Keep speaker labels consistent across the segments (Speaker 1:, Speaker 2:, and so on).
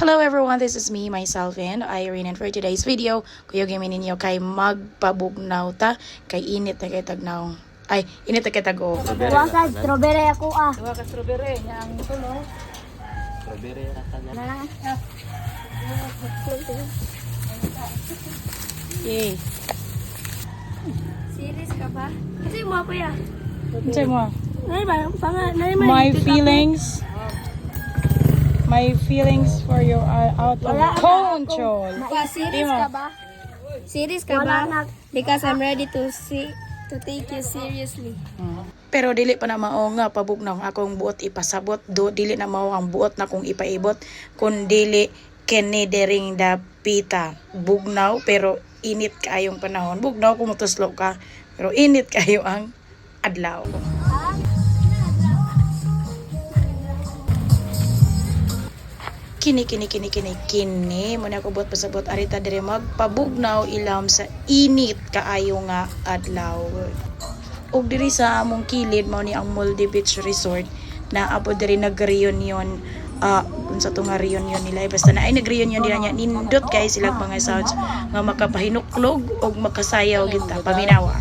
Speaker 1: Hello everyone, this is me, myself, and Irene. And for today's video, kuyogin ninyo kay magpabugnaw ta, kay init na kay tagnaw. Ay, init na kay tago.
Speaker 2: Duwa ka strawberry ako ah.
Speaker 1: Duwa ka strawberry, nya ang tulo.
Speaker 3: Strawberry rata na.
Speaker 1: Yay.
Speaker 2: Series ka ba? Kasi mo ako ya.
Speaker 1: Say mo.
Speaker 2: Nay ba? Panga, nay
Speaker 1: My feelings for you are out of control.
Speaker 2: Series ka ba? Series ka ba? Because I'm ready to take you seriously.
Speaker 1: Pero dili pa na mao nga pabugnaw akong buot ipasabot do dili na mao ang buot na kong ipaibot kun dili kinidering dapita bugnaw pero init kaayong panahon bugnaw kung mutuslo ka pero init kayo ang adlaw. Kini muna ko buot pasabot arita dire magpabugnaw ilam sa init kaayo nga adlaw. Og diri sa among kilid mao ni ang Molde Beach Resort na apo diri nag-reunion kung sa tunga reunion nila basta na ay nag-reunion nila nya nindot kay silang mga sounds nga makapahinuklog og makasayaw kita paminawa.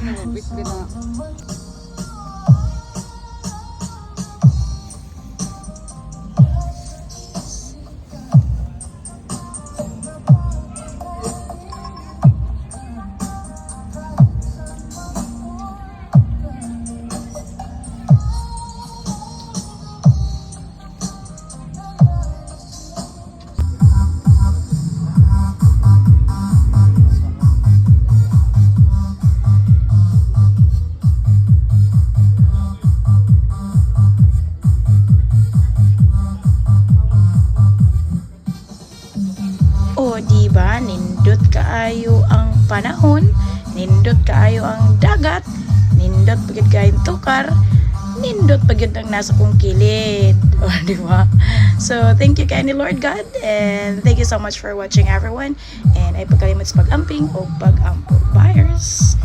Speaker 1: O diba nindot kaayo ang panahon, nindot kaayo ang dagat, nindot pagid kaayo tukar, nindot pagid ang nasa kong kilid. O diba? So thank you kay ni Lord God and thank you so much for watching everyone and ay pagkalimot sa pag-amping o pag-ampo. Buyers!